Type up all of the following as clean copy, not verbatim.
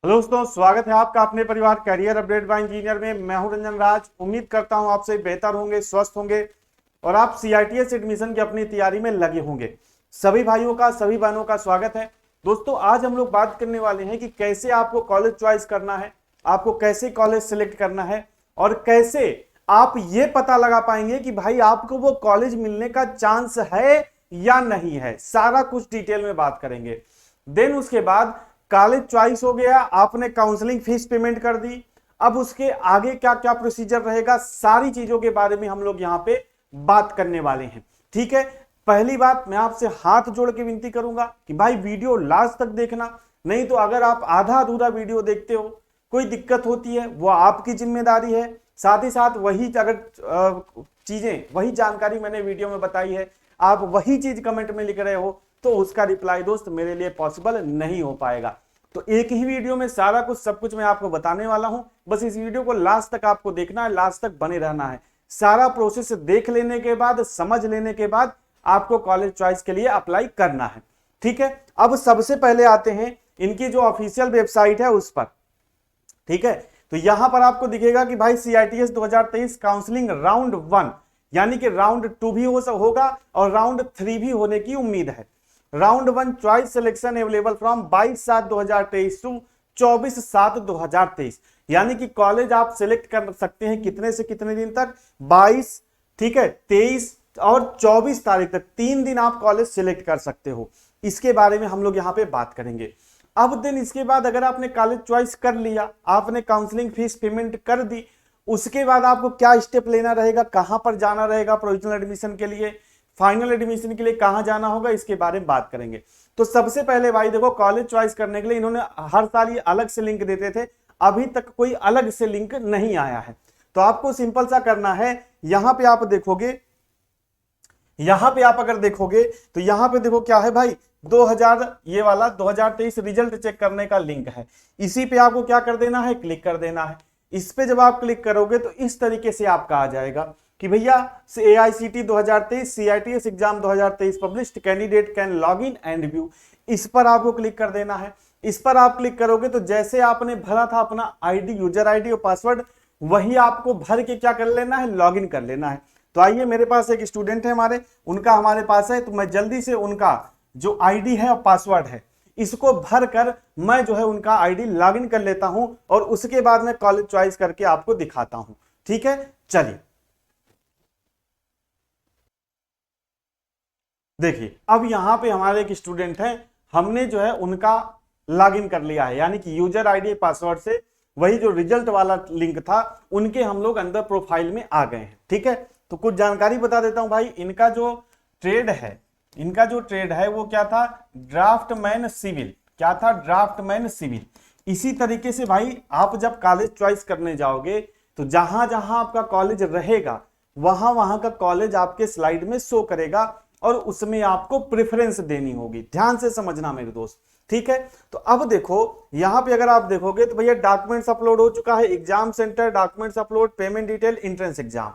Hello दोस्तों, स्वागत है आपका अपने परिवार करियर अपडेट बाय इंजीनियर में। मैं हूं रंजन राज। उम्मीद करता हूं आपसे बेहतर होंगे, स्वस्थ होंगे और आप सीआईटीएस एडमिशन की अपनी तैयारी में लगे होंगे। सभी भाइयों का, सभी बहनों का स्वागत है। दोस्तों, आज हम लोग बात करने वाले हैं कि कैसे आपको कॉलेज चॉइस करना है, आपको कैसे कॉलेज सिलेक्ट करना है और कैसे आप ये पता लगा पाएंगे कि भाई आपको वो कॉलेज मिलने का चांस है या नहीं है। सारा कुछ डिटेल में बात करेंगे। देन उसके बाद कॉलेज चॉइस हो गया, आपने काउंसलिंग फीस पेमेंट कर दी। अब उसके आगे क्या क्या प्रोसीजर रहेगा, सारी चीजों के बारे में हम लोग यहां पे बात करने वाले हैं। ठीक है, पहली बात मैं आपसे हाथ जोड़ के विनती करूंगा कि भाई वीडियो लास्ट तक देखना। नहीं तो अगर आप आधा अधूरा वीडियो देखते हो, कोई दिक्कत होती है, वो आपकी जिम्मेदारी है। साथ ही साथ वही अगर चीजें, वही जानकारी मैंने वीडियो में बताई है, आप वही चीज कमेंट में लिख रहे हो, तो उसका रिप्लाई दोस्त मेरे लिए पॉसिबल नहीं हो पाएगा। तो एक ही वीडियो में सारा कुछ सब कुछ मैं आपको बताने वाला हूं। बस इस वीडियो को लास्ट तक आपको देखना है, लास्ट तक बने रहना है। सारा प्रोसेस देख लेने के बाद, समझ लेने के बाद आपको कॉलेज चॉइस के लिए अप्लाई करना है। ठीक है, अब सबसे पहले आते हैं इनकी जो ऑफिशियल वेबसाइट है उस पर। ठीक है, तो यहां पर आपको दिखेगा कि भाई सीआईटीएस 2023 काउंसलिंग राउंड 1 यानी कि राउंड 2 भी होगा और राउंड 3 भी होने की उम्मीद है। Round 1 choice selection available from 22/7/2023 to 24/7/2023, यानी कि कॉलेज आप सिलेक्ट कर सकते हैं कितने से कितने दिन तक, 22, ठीक है, 23 और 24 तारीख तक, 3 दिन आप कॉलेज सिलेक्ट कर सकते हो। इसके बारे में हम लोग यहां पे बात करेंगे। अब दिन इसके बाद अगर आपने कॉलेज चॉइस कर लिया, आपने काउंसलिंग फीस पेमेंट कर दी, उसके बाद आपको क्या स्टेप लेना रहेगा, कहां पर जाना रहेगा प्रोविजनल एडमिशन के लिए, फाइनल एडमिशन के लिए कहां जाना होगा, इसके बारे में बात करेंगे। तो सबसे पहले भाई देखो, कॉलेज चॉइस करने के लिए इन्होंने हर साल ये अलग से लिंक देते थे, अभी तक कोई अलग से लिंक नहीं आया है। तो आपको सिंपल सा करना है, यहां पे आप देखोगे, यहां पे आप अगर देखोगे तो यहां पे देखो क्या है भाई, 2000 ये वाला 2023 रिजल्ट चेक करने का लिंक है। इसी पे आपको क्या कर देना है, क्लिक कर देना है। इस पे जब आप क्लिक करोगे तो इस तरीके से आपका आ जाएगा कि भैया AICT 2023 CITS exam 2023 published, candidate can log in and view. इस पर आपको क्लिक कर देना है। इस पर आप क्लिक करोगे तो जैसे आपने भरा था अपना आईडी, यूजर आईडी और पासवर्ड, वही आपको भर के क्या कर लेना है, लॉग इन कर लेना है। तो आइए, मेरे पास एक स्टूडेंट है हमारे, उनका हमारे पास है, तो मैं जल्दी से उनका जो आईडी है और पासवर्ड है, इसको भर कर मैं जो है उनका आईडी लॉगिन कर लेता हूं और उसके बाद मैं कॉलेज चॉइस करके आपको दिखाता हूं। ठीक है, चलिए देखिए, अब यहां पे हमारे एक स्टूडेंट है, हमने जो है उनका लॉगिन कर लिया है, यानी कि यूजर आईडी पासवर्ड से वही जो रिजल्ट वाला लिंक था उनके हम लोग अंदर प्रोफाइल में आ गए हैं। ठीक है, तो कुछ जानकारी बता देता हूं भाई। इनका जो ट्रेड है, इनका जो ट्रेड है वो क्या था, ड्राफ्टमैन सिविल। क्या था, ड्राफ्टमैन सिविल। इसी तरीके से भाई आप जब कॉलेज चॉइस करने जाओगे तो जहां जहां आपका कॉलेज रहेगा वहां वहां का कॉलेज आपके स्लाइड में शो करेगा और उसमें आपको प्रेफरेंस देनी होगी। ध्यान से समझना मेरे दोस्त। ठीक है, तो अब देखो यहां पे अगर आप देखोगे तो भैया डॉक्यूमेंट्स अपलोड हो चुका है, exam centre, documents upload, payment detail, entrance exam.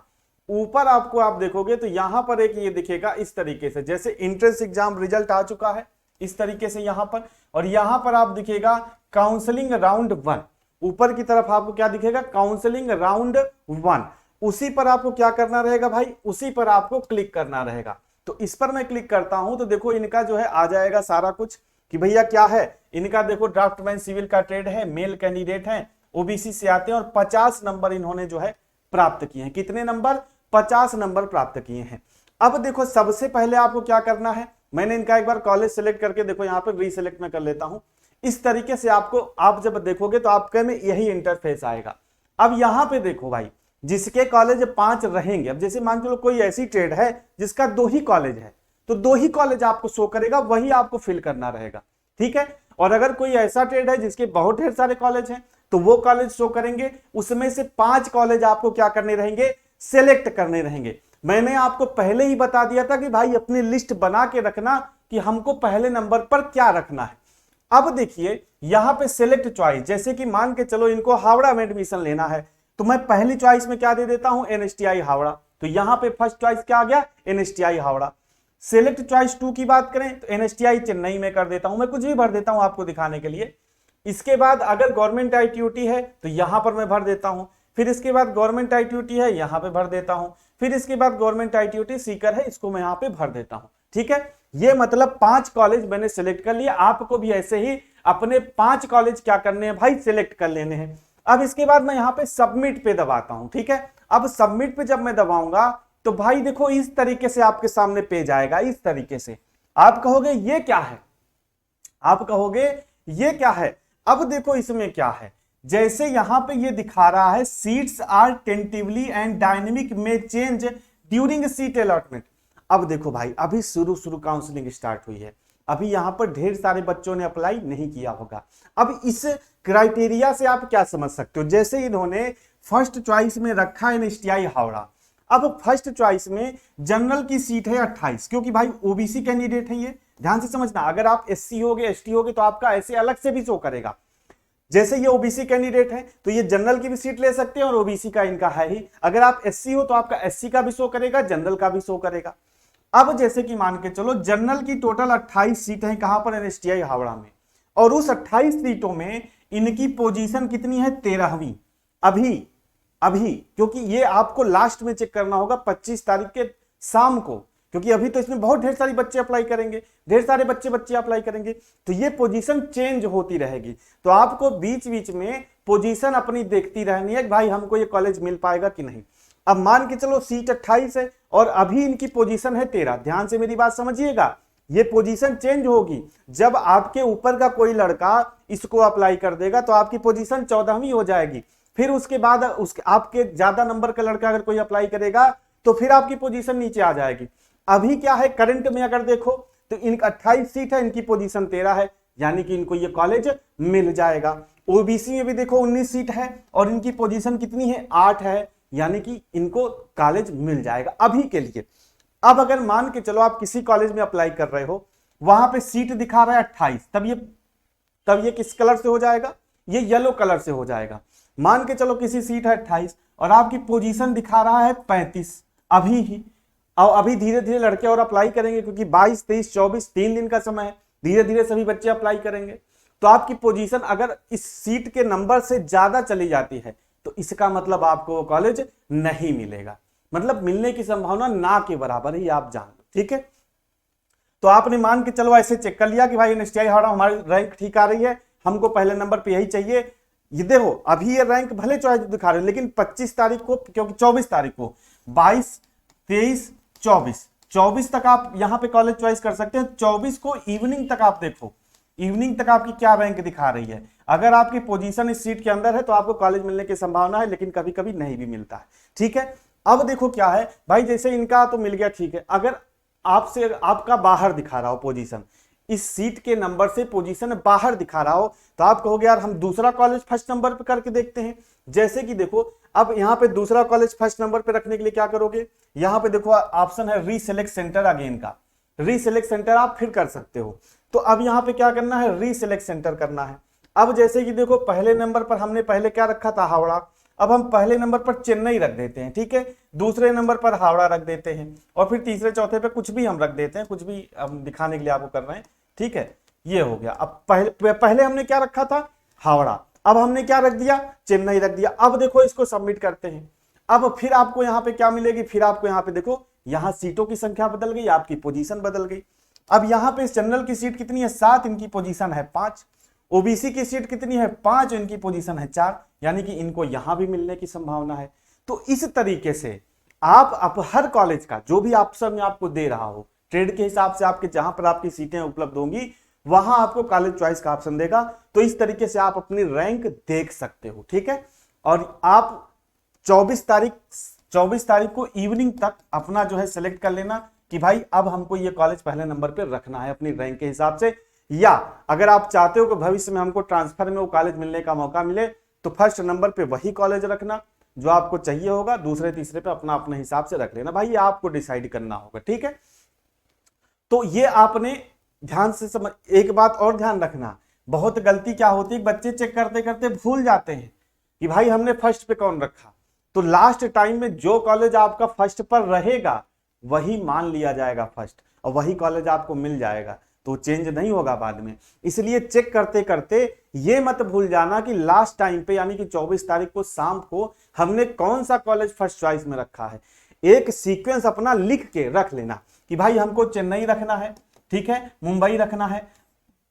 ऊपर आपको आप देखोगे तो यहां पर एक ये दिखेगा इस तरीके से, जैसे एंट्रेंस एग्जाम रिजल्ट आ चुका है इस तरीके से यहां पर, और यहां पर आप दिखेगा काउंसलिंग राउंड 1। ऊपर की तरफ आपको क्या दिखेगा, काउंसलिंग राउंड 1। उसी पर आपको क्या करना रहेगा भाई, उसी पर आपको क्लिक करना रहेगा। तो इस पर मैं क्लिक करता हूं तो देखो इनका जो है आ जाएगा सारा कुछ कि भैया क्या है इनका। देखो ड्राफ्टमैन सिविल का ट्रेड है, मेल कैंडिडेट है, ओबीसी से आते हैं और 50 नंबर इन्होंने जो है प्राप्त किए हैं। कितने नंबर, 50 नंबर प्राप्त किए हैं। अब देखो सबसे पहले आपको क्या करना है, मैंने इनका एक बार कॉलेज सेलेक्ट करके देखो यहां पर रीसेलेक्ट में कर लेता हूं। इस तरीके से आपको, आप जब देखोगे तो आपके में यही इंटरफेस आएगा। अब यहां पे देखो भाई, जिसके कॉलेज 5 रहेंगे, अब जैसे मान लो कोई ऐसी ट्रेड है जिसका 2 ही कॉलेज है, तो 2 ही कॉलेज आपको शो करेगा, वही आपको फिल करना रहेगा। ठीक है, और अगर कोई ऐसा ट्रेड है जिसके बहुत ढेर सारे कॉलेज हैं तो वो कॉलेज शो करेंगे, उसमें से 5 कॉलेज आपको क्या करने रहेंगे, सेलेक्ट करने रहेंगे। मैंने आपको पहले ही बता दिया था कि भाई अपनी लिस्ट बना के रखना कि हमको पहले नंबर पर क्या रखना है। अब देखिए यहां पे सिलेक्ट चॉइस, जैसे कि मान के चलो इनको हावड़ा में एडमिशन लेना है, तो मैं पहली चॉइस में क्या दे देता हूं, एनएसटीआई हावड़ा। तो यहां पे फर्स्ट चॉइस क्या आ गया, एनएसटीआई हावड़ा। सिलेक्ट चॉइस 2 की बात करें तो एनएसटीआई चेन्नई में कर देता हूं, मैं कुछ भी भर देता हूं आपको दिखाने के लिए। इसके बाद अगर गवर्नमेंट ITOT है तो यहां पर मैं भर देता हूं, फिर इसके बाद गवर्नमेंट ITOT है यहां पे भर देता हूं, फिर इसके बाद गवर्नमेंट ITOT सीकर है इसको मैं यहां पे भर देता हूं। ठीक है, ये मतलब 5 कॉलेज मैंने सिलेक्ट कर लिया। आपको भी ऐसे ही अपने 5 कॉलेज क्या करने हैं भाई, सिलेक्ट कर लेने हैं। अब इसके बाद मैं यहां पे सबमिट पे दबाता हूं। ठीक है, अब सबमिट पे जब मैं दबाऊंगा तो भाई देखो इस तरीके से आपके सामने पेज आएगा। इस तरीके से आप कहोगे ये क्या है, आप कहोगे ये क्या है। अब देखो इसमें क्या है, जैसे यहां पे ये दिखा रहा है seats are tentatively and dynamic में चेंज ड्यूरिंग सीट अलॉटमेंट। अब देखो भाई अभी शुरू काउंसलिंग स्टार्ट हुई है, अभी यहां पर ढेर सारे बच्चों ने अप्लाई नहीं किया होगा। अब इस क्राइटेरिया से आप क्या समझ सकते हो, जैसे इन्होंने फर्स्ट चॉइस में रखा है NSTI हावड़ा। अब फर्स्ट चॉइस में जनरल की सीट है 28, क्योंकि भाई OBC कैंडिडेट है ये, ध्यान से समझना। अगर आप SC होगे ST होगे तो आपका ऐसे अलग से भी शो करेगा। जैसे ये OBC कैंडिडेट है तो ये जनरल की भी सीट ले सकते हैं और OBC का इनका है ही। अगर आप SC हो तो आपका SC का भी शो करेगा, जनरल का भी शो करेगा। अब जैसे कि मान के चलो जनरल की टोटल 28 सीट है कहां पर, NSTI हावड़ा में, और उस 28 सीटों में इनकी पोजीशन कितनी है, 13वीं। अभी क्योंकि ये आपको लास्ट में चेक करना होगा 25 तारीख के शाम को, क्योंकि अभी तो इसमें बहुत ढेर सारी बच्चे अप्लाई करेंगे, ढेर सारे बच्चे अप्लाई करेंगे, तो ये पोजीशन चेंज होती रहेगी। तो आपको बीच बीच में पोजीशन अपनी देखती रहनी है भाई हमको ये कॉलेज मिल पाएगा कि नहीं। अब मान के चलो सीट 28 है और अभी इनकी पोजीशन है 13। ध्यान से मेरी बात समझिएगा, ये पोजीशन चेंज होगी जब आपके ऊपर का कोई लड़का इसको अप्लाई कर देगा तो आपकी पोजीशन 14वीं हो जाएगी। फिर उसके बाद उसके आपके ज्यादा नंबर का लड़का अगर कोई अप्लाई करेगा तो फिर आपकी पोजीशन नीचे आ जाएगी। अभी क्या है करंट में अगर देखो तो इनका 28 सीट है, इनकी पोजीशन 13 है, यानी कि इनको ये कॉलेज मिल जाएगा। OBC में भी देखो 19 सीट है और इनकी पोजीशन कितनी है, 8 है, यानी कि इनको कॉलेज मिल जाएगा अभी के लिए। अब अगर मान के चलो आप किसी कॉलेज में अप्लाई कर रहे हो, वहां पे सीट दिखा रहा है 28, तब ये किस कलर से हो जाएगा, ये येलो कलर से हो जाएगा। मान के चलो किसी सीट है 28 और आपकी पोजीशन दिखा रहा है 35 अभी ही, और अभी धीरे धीरे लड़के और अप्लाई करेंगे क्योंकि 22, 23, 24 3 दिन का समय है, धीरे धीरे सभी बच्चे अप्लाई करेंगे। तो आपकी पोजीशन अगर इस सीट के नंबर से ज्यादा चली जाती है तो इसका मतलब आपको वो कॉलेज नहीं मिलेगा, मतलब मिलने की संभावना ना के बराबर ही आप जान लो। ठीक है, तो आपने मान के चलो ऐसे चेक कर लिया कि भाई NSTI हावड़ा हमारी रैंक ठीक आ रही है, हमको पहले नंबर पे यही चाहिए। ये देखो अभी ये रैंक भले चॉइस दिखा रहे लेकिन 25 तारीख को, क्योंकि 24 तारीख को 22, 23, 24 तक आप यहां पे कॉलेज चॉइस कर सकते हैं। 24 को इवनिंग तक आप देखो, इवनिंग तक आपकी क्या रैंक दिखा रही है। अगर आपकी पोजीशन इस सीट के अंदर है तो आपको कॉलेज मिलने की संभावना है, लेकिन कभी कभी नहीं भी मिलता है। ठीक है, अब देखो क्या है भाई, जैसे इनका तो मिल गया, ठीक है, अगर आपसे आपका बाहर दिखा रहा हो पोजीशन, इस सीट के नंबर से पोजीशन बाहर दिखा रहा हो तो आप कहोगे यार हम दूसरा कॉलेज फर्स्ट नंबर पे करके देखते हैं। जैसे कि देखो अब यहाँ पे दूसरा कॉलेज फर्स्ट नंबर पे रखने के लिए क्या करोगे, यहाँ पे देखो ऑप्शन है रीसेलेक्ट सेंटर अगेन का, रीसेलेक्ट सेंटर आप फिर कर सकते हो। तो अब यहाँ पे क्या करना है, रीसेलेक्ट सेंटर करना है। अब जैसे कि देखो पहले नंबर पर हमने पहले क्या रखा था, हावड़ा, अब हम पहले नंबर पर चेन्नई रख देते हैं। ठीक है, दूसरे नंबर पर हावड़ा रख देते हैं और फिर तीसरे चौथे पे कुछ भी हम रख देते हैं, कुछ भी हम दिखाने के लिए आपको कर रहे हैं। ठीक है, ये हो गया। अब पहले हमने क्या रखा था, हावड़ा, अब हमने क्या रख दिया, चेन्नई रख दिया। अब देखो इसको सबमिट करते हैं। अब फिर आपको यहाँ पे क्या मिलेगी, फिर आपको यहाँ पे देखो यहाँ सीटों की संख्या बदल गई, आपकी पोजीशन बदल गई। अब यहाँ पे जनरल की सीट कितनी है, 7, इनकी पोजीशन है 5। OBC की सीट कितनी है, 5, इनकी पोजीशन है 4, यानी कि इनको यहां भी मिलने की संभावना है। तो इस तरीके से आप हर कॉलेज का जो भी ऑप्शन में आपको दे रहा हो, ट्रेड के हिसाब से आपके जहां पर आपकी सीटें उपलब्ध होंगी वहां आपको कॉलेज चॉइस का ऑप्शन देगा। तो इस तरीके से आप अपनी रैंक देख सकते हो। ठीक है, और आप 24 तारीख को इवनिंग तक अपना जो है सिलेक्ट कर लेना कि भाई अब हमको ये कॉलेज पहले नंबर पर रखना है अपनी रैंक के हिसाब से, या अगर आप चाहते हो कि भविष्य में हमको ट्रांसफर में वो कॉलेज मिलने का मौका मिले तो फर्स्ट नंबर पे वही कॉलेज रखना जो आपको चाहिए होगा, दूसरे तीसरे पे अपना अपने हिसाब से रख लेना। भाई ये आपको डिसाइड करना होगा। ठीक है, तो ये आपने ध्यान से समझ। एक बात और ध्यान रखना, बहुत गलती क्या होती है, बच्चे चेक करते करते भूल जाते हैं कि भाई हमने फर्स्ट पे कौन रखा। तो लास्ट टाइम में जो कॉलेज आपका फर्स्ट पर रहेगा वही मान लिया जाएगा फर्स्ट, और वही कॉलेज आपको मिल जाएगा। तो चेंज नहीं होगा बाद में। इसलिए चेक करते करते ये मत भूल जाना कि लास्ट टाइम पे यानी कि 24 तारीख को शाम को हमने कौन सा कॉलेज फर्स्ट चॉइस में रखा है। एक सीक्वेंस अपना लिख के रख लेना कि भाई हमको चेन्नई रखना है, ठीक है, मुंबई रखना है।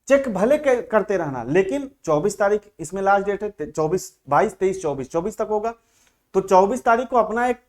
चेक भले करते रहना, लेकिन 24 तारीख इसमें लास्ट डेट है, 24 22 23 24 तक होगा। तो 24 तारीख को अपना एक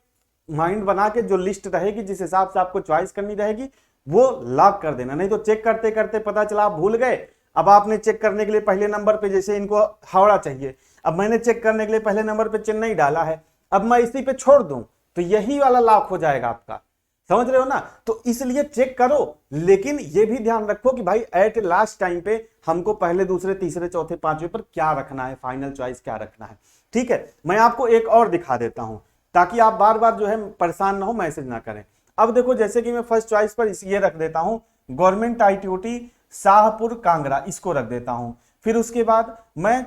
माइंड बना के जो लिस्ट रहेगी, जिस हिसाब से आपको चॉइस करनी रहेगी, वो लॉक कर देना। नहीं तो चेक करते करते पता चला आप भूल गए। अब आपने चेक करने के लिए पहले नंबर पे, जैसे इनको हावड़ा चाहिए, अब मैंने चेक करने के लिए पहले नंबर पे चेन्नई डाला है, अब मैं इसी पे छोड़ दूं तो यही वाला लॉक हो जाएगा आपका। समझ रहे हो ना? तो इसलिए चेक करो, लेकिन ये भी ध्यान रखो कि भाई एट लास्ट टाइम पे हमको पहले दूसरे तीसरे चौथे पांचवे पर क्या रखना है, फाइनल चॉइस क्या रखना है। ठीक है, मैं आपको एक और दिखा देता हूं ताकि आप बार बार जो है परेशान ना हो, मैसेज ना करें। अब देखो, जैसे कि मैं फर्स्ट चॉइस पर ये रख देता हूं गवर्नमेंट ITOT शाहपुर कांगड़ा, इसको रख देता हूं। फिर उसके बाद मैं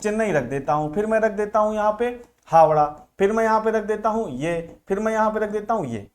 चेन्नई रख देता हूं, फिर मैं रख देता हूं यहाँ पे हावड़ा, फिर मैं यहाँ पे रख देता हूं ये, फिर मैं यहाँ पे रख देता हूं ये।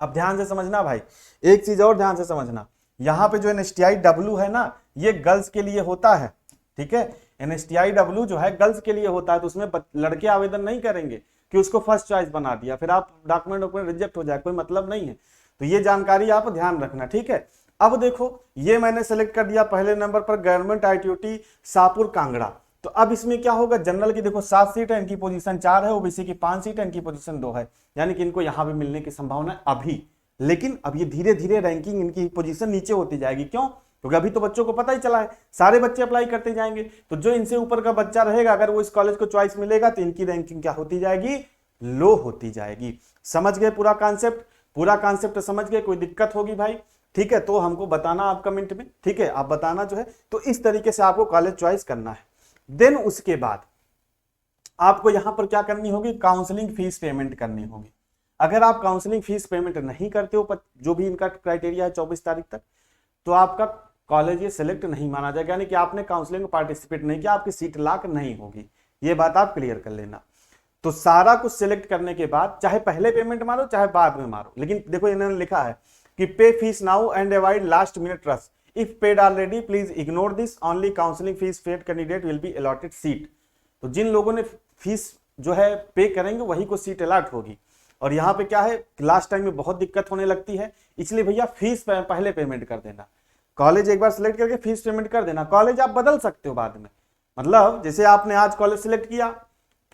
अब ध्यान से समझना भाई, एक चीज और ध्यान से समझना, यहाँ पे जो NSTIW है ना, ये गर्ल्स के लिए होता है। ठीक है, NSTIW जो है गर्ल्स के लिए होता है, तो उसमें लड़के आवेदन नहीं करेंगे कि उसको फर्स्ट चॉइस बना दिया, फिर आप डॉक्यूमेंट रिजेक्ट हो जाए, कोई मतलब नहीं है। तो ये जानकारी आप ध्यान रखना। ठीक है, अब देखो ये मैंने सेलेक्ट कर दिया पहले नंबर पर गवर्नमेंट ITOT शाहपुर कांगड़ा। तो अब इसमें क्या होगा, जनरल की देखो 7 सीट है, इनकी पोजीशन 4 है, OBC की 5 सीट है, इनकी पोजीशन 2 है, यानी कि इनको यहां भी मिलने की संभावना है अभी। लेकिन अब ये धीरे धीरे रैंकिंग इनकी पोजीशन नीचे होती जाएगी। क्यों? क्योंकि अभी तो बच्चों को पता ही चला है, सारे बच्चे अप्लाई करते जाएंगे, तो जो इनसे ऊपर का बच्चा रहेगा, अगर वो इस कॉलेज को चॉइस मिलेगा तो इनकी रैंकिंग क्या होती जाएगी, लो होती जाएगी। समझ गए पूरा कॉन्सेप्ट? पूरा कॉन्सेप्ट समझ गए? कोई दिक्कत होगी भाई? ठीक है, तो हमको बताना आप कमेंट में। ठीक है, आप बताना जो है, तो इस तरीके से आपको कॉलेज चॉइस करना है। देन उसके बाद आपको यहां पर क्या करनी होगी, काउंसलिंग फीस पेमेंट करनी होगी। अगर आप काउंसलिंग फीस पेमेंट नहीं करते हो, जो भी इनका क्राइटेरिया है 24 तारीख तक, तो आपका कॉलेज ये सिलेक्ट नहीं माना जाएगा, यानी कि आपने काउंसलिंग में पार्टिसिपेट नहीं किया, आपकी सीट लॉक नहीं होगी। ये बात आप क्लियर कर लेना। तो सारा कुछ सिलेक्ट करने के बाद चाहे पहले पेमेंट मारो चाहे बाद में मारो, लेकिन देखो इन्होंने लिखा है कि पे fees now and avoid last minute rush, if paid already please ignore this, only counselling fees paid candidate will be allotted seat. तो जिन लोगों ने फीस जो है पे करेंगे वही को सीट अलॉट होगी। और यहाँ पे क्या है, लास्ट टाइम में बहुत दिक्कत होने लगती है, इसलिए भैया फीस पहले पेमेंट कर देना। कॉलेज एक बार सिलेक्ट करके फीस पेमेंट कर देना। कॉलेज आप बदल सकते हो बाद में, मतलब जैसे आपने आज कॉलेज सिलेक्ट किया,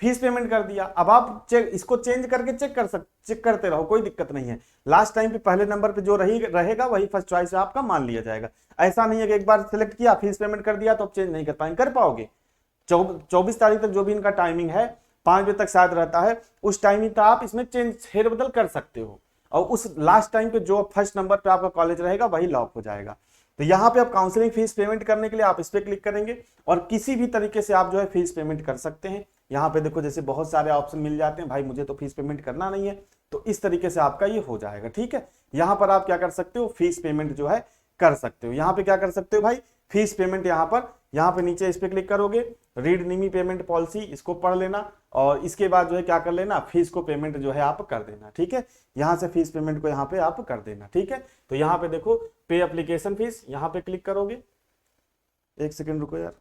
फीस पेमेंट कर दिया, अब आप इसको चेंज करके चेक करते रहो, कोई दिक्कत नहीं है। लास्ट टाइम पे पहले नंबर पे जो रहेगा वही फर्स्ट चॉइस आपका मान लिया जाएगा। ऐसा नहीं है कि एक बार सिलेक्ट किया फीस पेमेंट कर दिया तो अब चेंज नहीं कर पाओगे। 24 तारीख तक जो भी इनका टाइमिंग है, 5 बजे तक शायद रहता है, उस टाइमिंग तक आप इसमें चेंज फेरबदल कर सकते हो, और उस लास्ट टाइम पे जो फर्स्ट नंबर पे आपका कॉलेज रहेगा वही लॉक हो जाएगा। तो यहाँ पे आप काउंसलिंग फीस पेमेंट करने के लिए आप इस पे क्लिक करेंगे और किसी भी तरीके से आप जो है फीस पेमेंट कर सकते हैं। यहाँ पे देखो जैसे बहुत सारे ऑप्शन मिल जाते हैं, भाई मुझे तो फीस पेमेंट करना नहीं है, तो इस तरीके से आपका ये हो जाएगा। ठीक है, यहाँ पर आप क्या कर सकते हो, फीस पेमेंट जो है कर सकते हो। यहाँ पे क्या कर सकते हो भाई, फीस पेमेंट यहाँ पे नीचे इस पे क्लिक करोगे, रीड निमी पेमेंट पॉलिसी, इसको पढ़ लेना और इसके बाद जो है क्या कर लेना, फीस को पेमेंट जो है आप कर देना। ठीक है, यहाँ से फीस पेमेंट को यहाँ पे आप कर देना। ठीक है, तो यहाँ पे देखो पे एप्लीकेशन फीस, यहाँ पे क्लिक करोगे, एक सेकेंड रुको यार,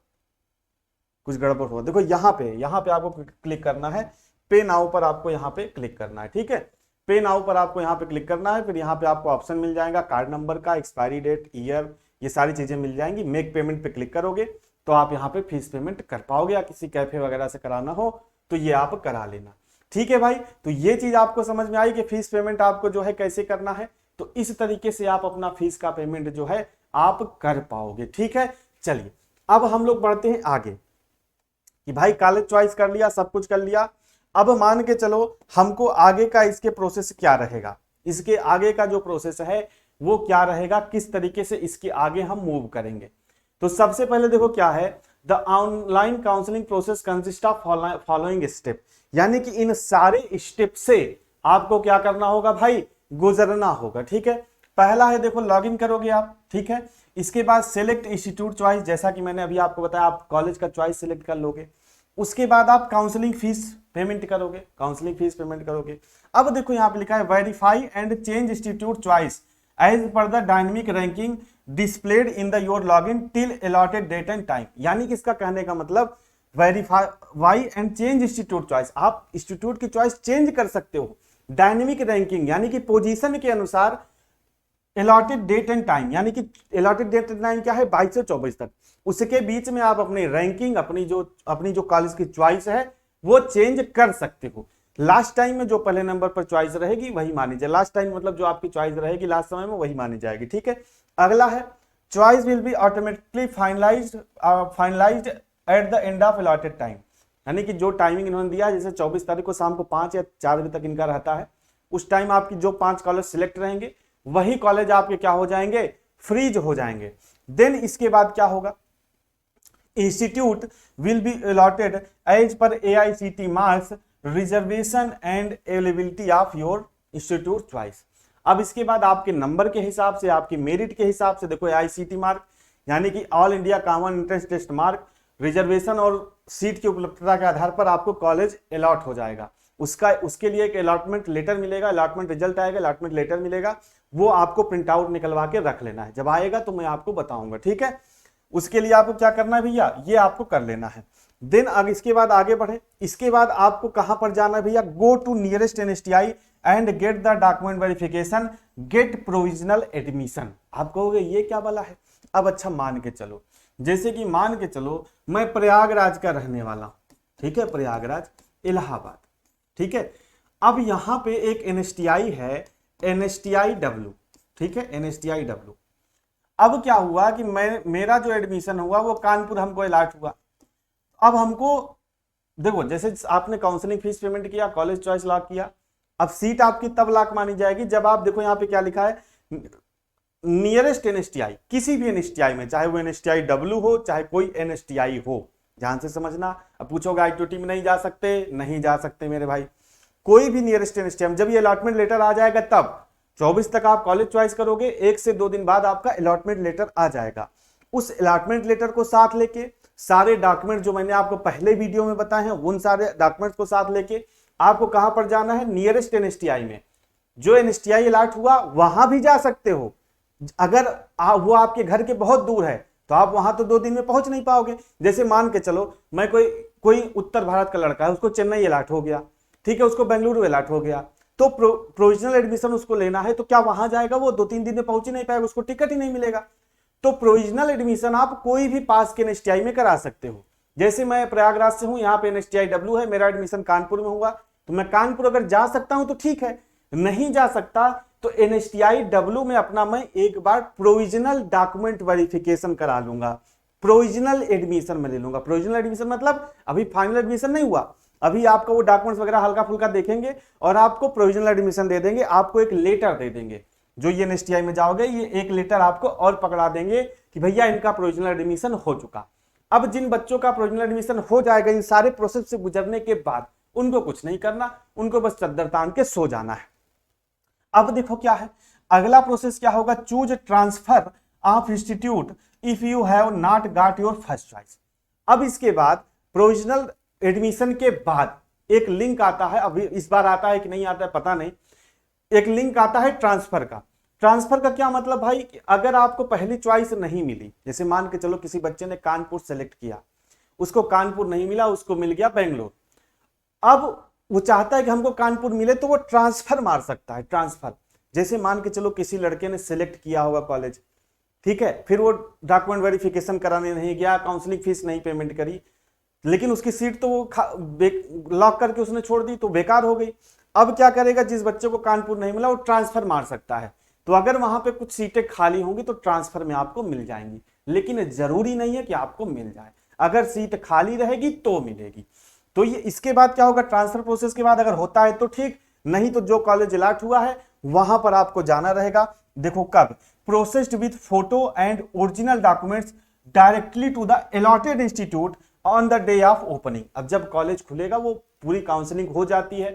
कुछ गड़बड़ हुआ। देखो यहाँ पे आपको क्लिक करना है, पे नाउ पर आपको यहाँ पे क्लिक करना है। ठीक है, पे नाउ पर आपको यहाँ पे क्लिक करना है, फिर यहाँ पे आपको ऑप्शन मिल जाएगा कार्ड नंबर का, एक्सपायरी डेट, ईयर, ये सारी चीजें मिल जाएंगी। मेक पेमेंट पे क्लिक करोगे तो आप यहाँ पे फीस पेमेंट कर पाओगे, या किसी कैफे वगैरह से कराना हो तो ये आप करा लेना। ठीक है भाई, तो ये चीज आपको समझ में आई कि फीस पेमेंट आपको जो है कैसे करना है। तो इस तरीके से आप अपना फीस का पेमेंट जो है आप कर पाओगे। ठीक है, चलिए अब हम लोग बढ़ते हैं आगे कि भाई कॉलेज चॉइस कर लिया, सब कुछ कर लिया, अब मान के चलो हमको आगे का इसके प्रोसेस क्या रहेगा, इसके आगे का जो प्रोसेस है वो क्या रहेगा, किस तरीके से इसके आगे हम मूव करेंगे। तो सबसे पहले देखो क्या है, the online counselling process consist of following step, यानी कि इन सारे स्टेप से आपको क्या करना होगा भाई, गुजरना होगा। ठीक है, पहला है देखो लॉगिन करोगे आप। ठीक है, इसके बाद सिलेक्ट इंस्टीट्यूट चॉइस, जैसा कि मैंने अभी आपको बताया, आप कॉलेज का चॉइस सिलेक्ट कर लोगे। उसके बाद आप काउंसलिंग फीस पेमेंट करोगे, काउंसलिंग फीस पेमेंट करोगे। अब देखो यहाँ पे लिखा है verify and change institute choice as per the dynamic ranking displayed in the your login till allotted date and time. यानी कि इसका कहने का मतलब verify and change institute choice, आप इंस्टीट्यूट की चॉइस चेंज कर सकते हो। डायनेमिक रैंकिंग यानी कि पोजीशन के अनुसार अलॉटेड डेट एंड टाइम, यानी कि अलॉटेड डेट एंड टाइम क्या है 22 से 24 तक, उसके बीच में आप अपनी रैंकिंग अपनी जो कॉलेज की चॉइस है वो चेंज कर सकते हो। लास्ट टाइम में जो पहले नंबर पर चॉइस रहेगी वही मानी जाए, लास्ट टाइम मतलब जो आपकी चॉइस रहेगी लास्ट समय में वही मानी जाएगी। ठीक है, अगला है choice will be automatically finalised at the end of allotted time. यानी कि जो टाइमिंग इन्होंने दिया है, जैसे 24 तारीख को शाम को 5 या 4 बजे तक इनका रहता है, उस टाइम आपकी जो 5 कॉलेज सिलेक्ट रहेंगे वही कॉलेज आपके क्या हो जाएंगे, फ्रीज हो जाएंगे। देन इसके बाद क्या होगा, institute will be allotted as per AICT marks reservation and availability of your institute choice. अब इसके बाद आपके नंबर के हिसाब से, आपकी मेरिट के हिसाब से, देखो AICT मार्क यानी कि all India common entrance test mark, reservation और सीट की उपलब्धता के आधार पर आपको कॉलेज अलॉट हो जाएगा। उसके लिए एक अलॉटमेंट लेटर मिलेगा, अलॉटमेंट रिजल्ट आएगा, अलॉटमेंट लेटर मिलेगा, वो आपको प्रिंट आउट निकलवा के रख लेना है। जब आएगा तो मैं आपको बताऊंगा। ठीक है, उसके लिए आपको क्या करना है भैया, ये आपको कर लेना है। देन अब इसके बाद आगे बढ़े, इसके बाद आपको कहां पर जाना है भैया, go to nearest NSTI and get the document verification, get provisional admission. आप कहोगे ये क्या वाला है। अब अच्छा मान के चलो, जैसे कि मान के चलो मैं प्रयागराज का रहने वाला हूं, ठीक है, प्रयागराज इलाहाबाद, ठीक है। अब यहां पे एक NSTI है, NSTIW, ठीक है, NSTIW। अब क्या हुआ कि मेरा जो एडमिशन हुआ वो कानपुर हमको अलॉट हुआ। अब हमको देखो, जैसे आपने काउंसलिंग फीस पेमेंट किया, कॉलेज चॉइस लॉक किया, अब सीट आपकी तब लॉक मानी जाएगी जब आप देखो यहाँ पे क्या लिखा है, नियरेस्ट NSTI, किसी भी NSTI में, चाहे वो NSTIW हो चाहे कोई NSTI हो, ध्यान से समझना। अब पूछोगे I2T में नहीं जा सकते, नहीं जा सकते मेरे भाई, कोई भी नियरेस्ट NSTI में जब ये अलॉटमेंट लेटर आ जाएगा तब 24 तक आप कॉलेज चॉइस करोगे, 1 से 2 दिन बाद आपका अलॉटमेंट लेटर आ जाएगा। उस अलॉटमेंट लेटर को साथ लेके सारे डॉक्यूमेंट जो मैंने आपको पहले वीडियो में बताए हैं उन सारे डॉक्यूमेंट्स को साथ लेके आपको कहां पर जाना है, नियरेस्ट NSTI में। जो NSTI अलॉट हुआ वहां भी जा सकते हो, अगर वो आपके घर के बहुत दूर है तो आप वहां तो 2 दिन में पहुंच नहीं पाओगे। जैसे मान के चलो मैं कोई उत्तर भारत का लड़का है, उसको चेन्नई अलॉट हो गया, ठीक है, उसको बेंगलुरु अलॉट हो गया, तो प्रोविजनल एडमिशन उसको लेना है, तो क्या वहां जाएगा, वो 2-3 दिन में पहुंच ही नहीं पाएगा, उसको टिकट ही नहीं मिलेगा। तो प्रोविजनल एडमिशन आप कोई भी पास के NSTI में करा सकते हो। जैसे मैं प्रयागराज से हूं, यहाँ पे NSTIW है, मेरा एडमिशन कानपुर में हुआ, तो मैं कानपुर अगर जा सकता हूं तो ठीक है, नहीं जा सकता तो NSTIW में अपना मैं एक बार प्रोविजनल डॉक्यूमेंट वेरिफिकेशन करा लूंगा, प्रोविजनल एडमिशन में ले लूंगा। प्रोविजनल एडमिशन मतलब अभी फाइनल एडमिशन नहीं हुआ, अभी आपका वो डॉक्यूमेंट्स वगैरह हल्का फुल्का देखेंगे और आपको प्रोविजनल एडमिशन दे देंगे, आपको एक लेटर दे देंगे। जो ये NSTI में जाओगे ये एक लेटर आपको और पकड़ा देंगे कि भैया इनका प्रोविजनल एडमिशन हो चुका। अब जिन बच्चों का प्रोविजनल एडमिशन हो जाएगा, इन सारे प्रोसेस से गुजरने के बाद उनको कुछ नहीं करना, उनको बस चद्दर तान के सो जाना है। अब देखो क्या है अगला प्रोसेस क्या होगा, choose transfer of institute if you have not got your first choice. अब इसके बाद प्रोविजनल एडमिशन के बाद एक लिंक आता है, अभी इस बार आता है कि नहीं आता है पता नहीं, एक लिंक आता है ट्रांसफर का। ट्रांसफर का क्या मतलब भाई, कि अगर आपको पहली चॉइस नहीं मिली, जैसे मान के चलो किसी बच्चे ने कानपुर सेलेक्ट किया, उसको कानपुर नहीं मिला, उसको मिल गया बेंगलोर, अब वो चाहता है कि हमको कानपुर मिले, तो वो ट्रांसफर मार सकता है। ट्रांसफर जैसे मान के चलो किसी लड़के ने सिलेक्ट किया होगा कॉलेज, ठीक है, फिर वो डॉक्यूमेंट वेरिफिकेशन कराने नहीं गया, काउंसलिंग फीस नहीं पेमेंट करी, लेकिन उसकी सीट तो वो लॉक करके उसने छोड़ दी, तो बेकार हो गई। अब क्या करेगा, जिस बच्चे को कानपुर नहीं मिला वो ट्रांसफर मार सकता है, तो अगर वहां पे कुछ सीटें खाली होंगी तो ट्रांसफर में आपको मिल जाएंगी, लेकिन जरूरी नहीं है कि आपको मिल जाए, अगर सीट खाली रहेगी तो मिलेगी। तो ये इसके बाद क्या होगा, ट्रांसफर प्रोसेस के बाद अगर होता है तो ठीक, नहीं तो जो कॉलेज अलॉट हुआ है वहां पर आपको जाना रहेगा। देखो कब, processed with photo and original documents directly to the allotted institute on the day of opening. अब जब कॉलेज खुलेगा वो पूरी काउंसलिंग हो जाती है,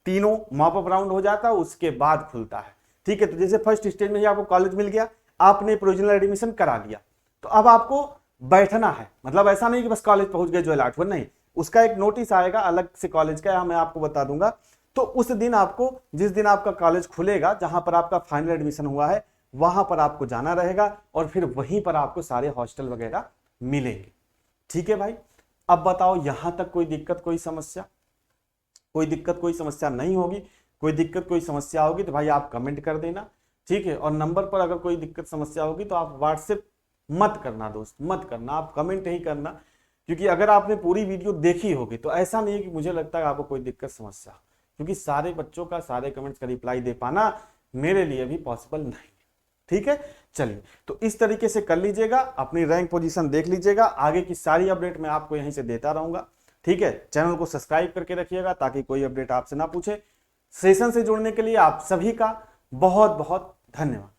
तीनों मॉप अप राउंड हो जाता है, उसके बाद खुलता है, ठीक है। तो जैसे फर्स्ट स्टेज में ही आपको कॉलेज मिल गया, आपने प्रोविजनल एडमिशन करा लिया, तो अब आपको बैठना है, मतलब ऐसा नहीं कि बस कॉलेज पहुंच गए जो अलॉट हुआ, नहीं, उसका एक नोटिस आएगा अलग से कॉलेज का, मैं आपको बता दूंगा। तो उस दिन आपको, जिस दिन आपका कॉलेज खुलेगा, जहां पर आपका फाइनल एडमिशन हुआ है, वहां पर आपको जाना रहेगा और फिर वहीं पर आपको सारे हॉस्टल वगैरह मिलेंगे। ठीक है भाई, अब बताओ यहां तक कोई दिक्कत कोई समस्या? कोई दिक्कत कोई समस्या नहीं होगी। कोई दिक्कत कोई समस्या होगी तो भाई आप कमेंट कर देना। ठीक है, और नंबर पर अगर कोई दिक्कत समस्या होगी तो आप व्हाट्सएप मत करना दोस्त, मत करना, आप कमेंट ही करना। क्योंकि अगर आपने पूरी वीडियो देखी होगी तो ऐसा नहीं है कि मुझे लगता है आपको कोई दिक्कत समस्या, क्योंकि सारे बच्चों का सारे कमेंट्स का रिप्लाई दे पाना मेरे लिए भी पॉसिबल नहीं है। ठीक है, चलिए तो इस तरीके से कर लीजिएगा, अपनी रैंक पोजीशन देख लीजिएगा, आगे की सारी अपडेट मैं आपको यहीं से देता रहूंगा। ठीक है, चैनल को सब्सक्राइब करके रखिएगा ताकि कोई अपडेट आपसे ना पूछे। सेशन से जुड़ने के लिए आप सभी का बहुत बहुत धन्यवाद।